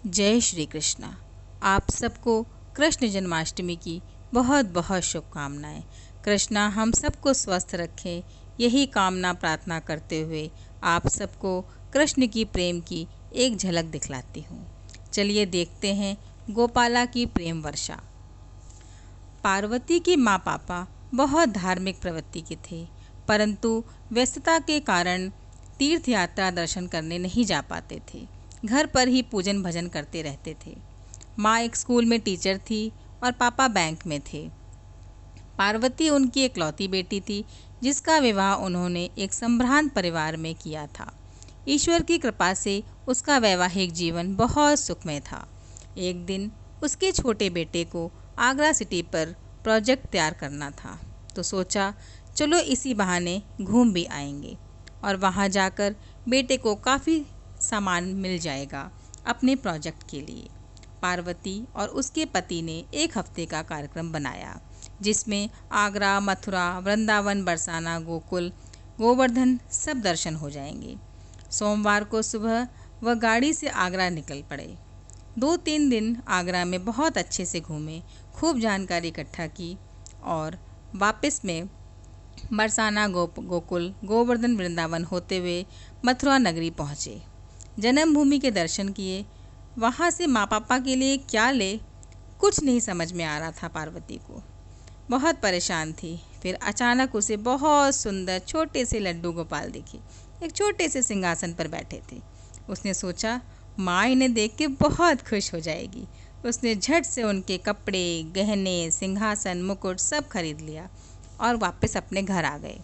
जय श्री कृष्णा। आप सबको कृष्ण जन्माष्टमी की बहुत बहुत शुभकामनाएं। कृष्णा हम सबको स्वस्थ रखें, यही कामना प्रार्थना करते हुए आप सबको कृष्ण की प्रेम की एक झलक दिखलाती हूँ। चलिए देखते हैं गोपाला की प्रेम वर्षा। पार्वती के माँ पापा बहुत धार्मिक प्रवृत्ति के थे, परंतु व्यस्तता के कारण तीर्थ यात्रा दर्शन करने नहीं जा पाते थे। घर पर ही पूजन भजन करते रहते थे। माँ एक स्कूल में टीचर थी और पापा बैंक में थे। पार्वती उनकी इकलौती बेटी थी, जिसका विवाह उन्होंने एक संभ्रांत परिवार में किया था। ईश्वर की कृपा से उसका वैवाहिक जीवन बहुत सुखमय था। एक दिन उसके छोटे बेटे को आगरा सिटी पर प्रोजेक्ट तैयार करना था, तो सोचा चलो इसी बहाने घूम भी आएंगे और वहाँ जाकर बेटे को काफ़ी सामान मिल जाएगा अपने प्रोजेक्ट के लिए। पार्वती और उसके पति ने एक हफ्ते का कार्यक्रम बनाया, जिसमें आगरा, मथुरा, वृंदावन, बरसाना, गोकुल, गोवर्धन सब दर्शन हो जाएंगे। सोमवार को सुबह वह गाड़ी से आगरा निकल पड़े। 2-3 दिन आगरा में बहुत अच्छे से घूमे, खूब जानकारी इकट्ठा की और वापस में बरसाना, गोकुल, गोवर्धन, वृंदावन होते हुए मथुरा नगरी पहुँचे। जन्मभूमि के दर्शन किए। वहाँ से माँ पापा के लिए क्या ले, कुछ नहीं समझ में आ रहा था पार्वती को। बहुत परेशान थी। फिर अचानक उसे बहुत सुंदर छोटे से लड्डू गोपाल दिखे। एक छोटे से सिंहासन पर बैठे थे। उसने सोचा माँ इन्हें देख के बहुत खुश हो जाएगी। उसने झट से उनके कपड़े, गहने, सिंहासन, मुकुट सब खरीद लिया और वापस अपने घर आ गए।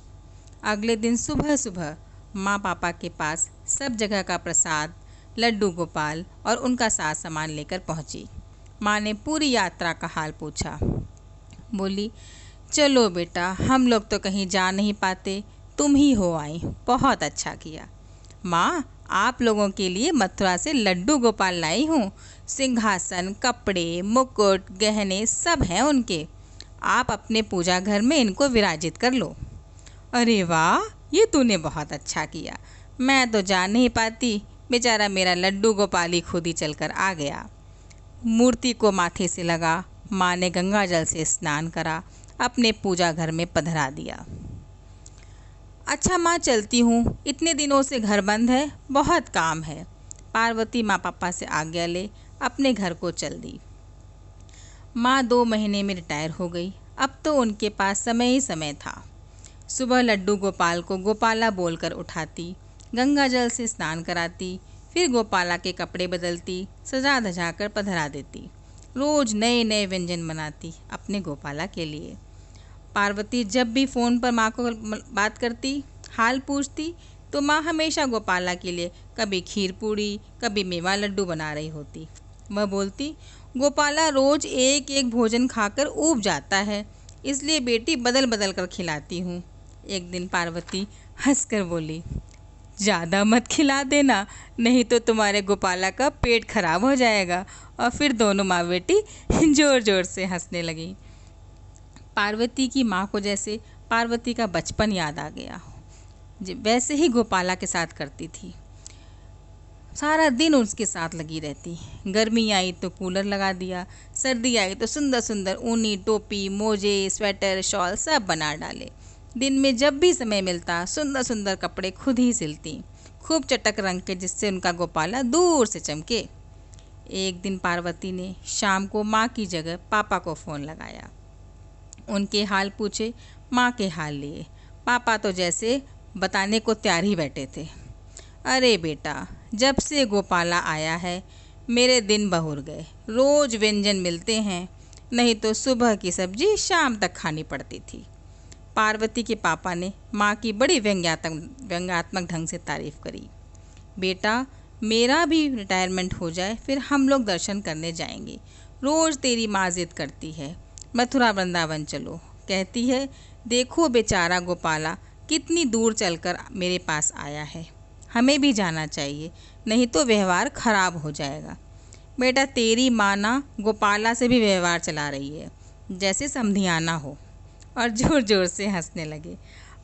अगले दिन सुबह सुबह माँ पापा के पास सब जगह का प्रसाद, लड्डू गोपाल और उनका साथ सामान लेकर पहुँची। माँ ने पूरी यात्रा का हाल पूछा। बोली, चलो बेटा, हम लोग तो कहीं जा नहीं पाते, तुम ही हो आई, बहुत अच्छा किया। माँ, आप लोगों के लिए मथुरा से लड्डू गोपाल लाई हूँ। सिंहासन, कपड़े, मुकुट, गहने सब हैं उनके। आप अपने पूजा घर में इनको विराजित कर लो। अरे वाह, ये तूने बहुत अच्छा किया। मैं तो जा नहीं पाती, बेचारा मेरा लड्डू गोपाल ही खुद ही चलकर आ गया। मूर्ति को माथे से लगा। माँ ने गंगा जल से स्नान करा, अपने पूजा घर में पधरा दिया। अच्छा माँ, चलती हूँ, इतने दिनों से घर बंद है, बहुत काम है। पार्वती माँ पापा से आज्ञा ले अपने घर को चल दी। माँ 2 महीने में रिटायर हो गई। अब तो उनके पास समय ही समय था। सुबह लड्डू गोपाल को गोपाला बोलकर उठाती, गंगा जल से स्नान कराती, फिर गोपाला के कपड़े बदलती, सजा धजा कर पधरा देती। रोज नए नए व्यंजन बनाती अपने गोपाला के लिए। पार्वती जब भी फ़ोन पर माँ को बात करती, हाल पूछती, तो माँ हमेशा गोपाला के लिए कभी खीर पूड़ी, कभी मेवा लड्डू बना रही होती। वह बोलती, गोपाला रोज एक एक भोजन खाकर ऊब जाता है, इसलिए बेटी बदल बदल कर खिलाती हूँ। एक दिन पार्वती हंसकर बोली, ज़्यादा मत खिला देना, नहीं तो तुम्हारे गोपाला का पेट खराब हो जाएगा। और फिर दोनों माँ बेटी जोर जोर से हंसने लगी। पार्वती की माँ को जैसे पार्वती का बचपन याद आ गया, वैसे ही गोपाला के साथ करती थी। सारा दिन उसके साथ लगी रहती। गर्मी आई तो कूलर लगा दिया, सर्दी आई तो सुंदर सुंदर ऊनी टोपी, मोजे, स्वेटर, शॉल सब बना डाले। दिन में जब भी समय मिलता सुंदर सुंदर कपड़े खुद ही सिलती, खूब चटक रंग के, जिससे उनका गोपाला दूर से चमके। एक दिन पार्वती ने शाम को माँ की जगह पापा को फ़ोन लगाया। उनके हाल पूछे, माँ के हाल लिए। पापा तो जैसे बताने को तैयार ही बैठे थे। अरे बेटा, जब से गोपाला आया है मेरे दिन बहुर गए। रोज़ व्यंजन मिलते हैं, नहीं तो सुबह की सब्जी शाम तक खानी पड़ती थी। पार्वती के पापा ने माँ की बड़ी व्यंग्यात्मक ढंग से तारीफ़ करी। बेटा, मेरा भी रिटायरमेंट हो जाए, फिर हम लोग दर्शन करने जाएंगे। रोज़ तेरी माँ जिद करती है, मथुरा वृंदावन चलो। कहती है, देखो बेचारा गोपाला कितनी दूर चलकर मेरे पास आया है, हमें भी जाना चाहिए, नहीं तो व्यवहार खराब हो जाएगा। बेटा, तेरी माँ ना गोपाला से भी व्यवहार चला रही है, जैसे समधियाना हो। और ज़ोर ज़ोर से हंसने लगे।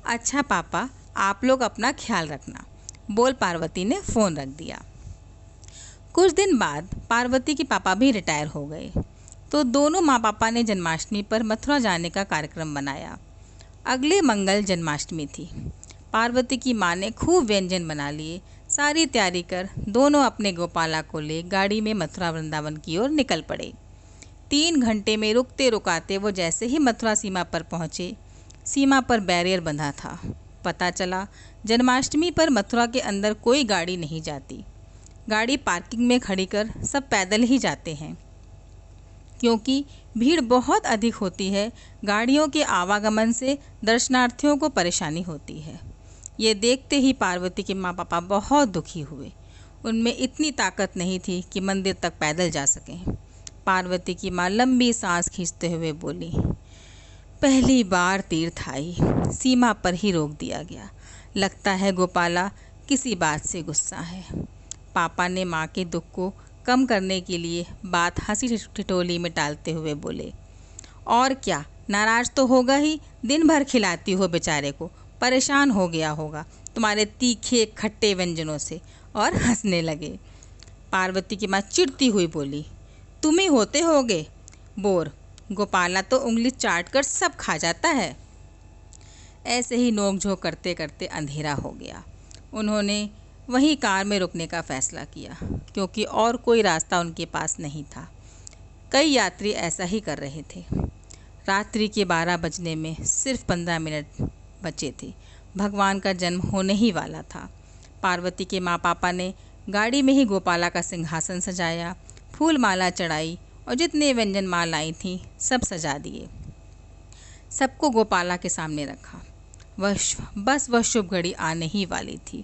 अच्छा पापा, आप लोग अपना ख्याल रखना, बोल पार्वती ने फ़ोन रख दिया। कुछ दिन बाद पार्वती के पापा भी रिटायर हो गए, तो दोनों माँ पापा ने जन्माष्टमी पर मथुरा जाने का कार्यक्रम बनाया। अगले मंगल जन्माष्टमी थी। पार्वती की माँ ने खूब व्यंजन बना लिए। सारी तैयारी कर दोनों अपने गोपाला को ले गाड़ी में मथुरा वृंदावन की ओर निकल पड़े। 3 घंटे में रुकते रुकाते वो जैसे ही मथुरा सीमा पर पहुँचे, सीमा पर बैरियर बंधा था। पता चला जन्माष्टमी पर मथुरा के अंदर कोई गाड़ी नहीं जाती। गाड़ी पार्किंग में खड़ी कर सब पैदल ही जाते हैं, क्योंकि भीड़ बहुत अधिक होती है। गाड़ियों के आवागमन से दर्शनार्थियों को परेशानी होती है। ये देखते ही पार्वती के माँ पापा बहुत दुखी हुए। उनमें इतनी ताकत नहीं थी कि मंदिर तक पैदल जा सकें। पार्वती की माँ लंबी सांस खींचते हुए बोली, पहली बार तीर्थ आई, सीमा पर ही रोक दिया गया। लगता है गोपाला किसी बात से गुस्सा है। पापा ने माँ के दुख को कम करने के लिए बात हंसी ठिठोली में टालते हुए बोले, और क्या, नाराज तो होगा ही, दिन भर खिलाती हो बेचारे को, परेशान हो गया होगा तुम्हारे तीखे खट्टे व्यंजनों से। और हंसने लगे। पार्वती की माँ चिढ़ती हुई बोली, तुम ही होते होगे बोर, गोपाला तो उंगली चाट कर सब खा जाता है। ऐसे ही नोकझोंक करते करते अंधेरा हो गया। उन्होंने वहीं कार में रुकने का फैसला किया, क्योंकि और कोई रास्ता उनके पास नहीं था। कई यात्री ऐसा ही कर रहे थे। रात्रि के 12 बजने में सिर्फ 15 मिनट बचे थे। भगवान का जन्म होने ही वाला था। पार्वती के माँ पापा ने गाड़ी में ही गोपाला का सिंहासन सजाया, फूल माला चढ़ाई और जितने व्यंजन माल आई थी सब सजा दिए। सबको गोपाला के सामने रखा। बस वह शुभ घड़ी आने ही वाली थी।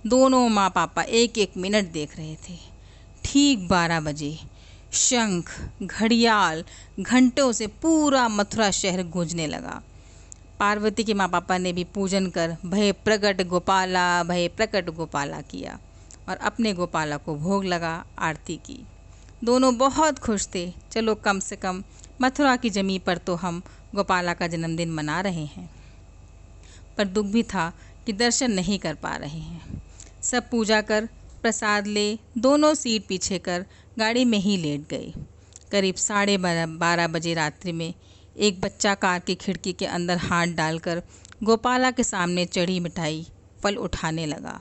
दोनों माँ पापा एक एक मिनट देख रहे थे। ठीक 12 बजे शंख, घड़ियाल, घंटों से पूरा मथुरा शहर गूंजने लगा। पार्वती के माँ पापा ने भी पूजन कर भय प्रकट गोपाला, भय प्रकट गोपाला किया और अपने गोपाला को भोग लगा, आरती की। दोनों बहुत खुश थे। चलो कम से कम मथुरा की जमी पर तो हम गोपाला का जन्मदिन मना रहे हैं। पर दुख भी था कि दर्शन नहीं कर पा रहे हैं। सब पूजा कर प्रसाद ले दोनों सीट पीछे कर गाड़ी में ही लेट गए। करीब 12:30 बजे रात्रि में एक बच्चा कार की खिड़की के अंदर हाथ डालकर गोपाला के सामने चढ़ी मिठाई फल उठाने लगा।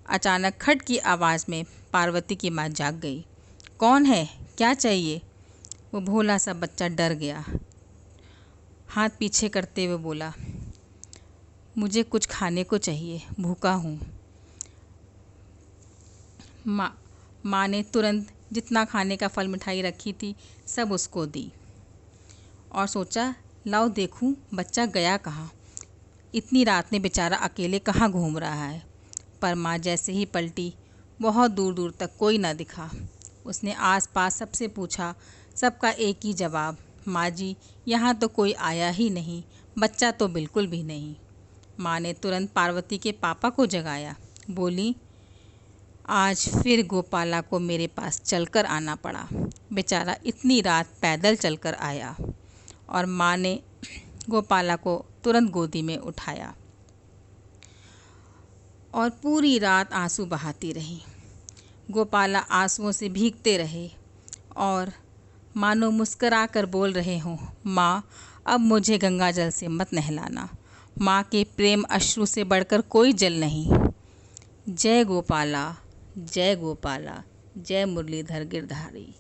अचानक खट की आवाज़ में पार्वती की माँ जाग गई। कौन है, क्या चाहिए? वो भोला सा बच्चा डर गया। हाथ पीछे करते हुए बोला, मुझे कुछ खाने को चाहिए, भूखा हूँ। माँ ने तुरंत जितना खाने का फल मिठाई रखी थी सब उसको दी और सोचा, लाओ देखूं बच्चा गया कहाँ। इतनी रात में बेचारा अकेले कहाँ घूम रहा है। पर माँ जैसे ही पलटी, बहुत दूर दूर तक कोई ना दिखा। उसने आसपास सबसे पूछा, सबका एक ही जवाब, माँ जी यहाँ तो कोई आया ही नहीं, बच्चा तो बिल्कुल भी नहीं। माँ ने तुरंत पार्वती के पापा को जगाया। बोली, आज फिर गोपाला को मेरे पास चलकर आना पड़ा। बेचारा इतनी रात पैदल चलकर आया। और माँ ने गोपाला को तुरंत गोदी में उठाया और पूरी रात आंसू बहाती रही। गोपाला आंसुओं से भीगते रहे और मानो मुस्करा कर बोल रहे हों, माँ अब मुझे गंगा जल से मत नहलाना, माँ के प्रेम अश्रु से बढ़कर कोई जल नहीं। जय गोपाला, जय गोपाला, जय मुरलीधर गिरधारी।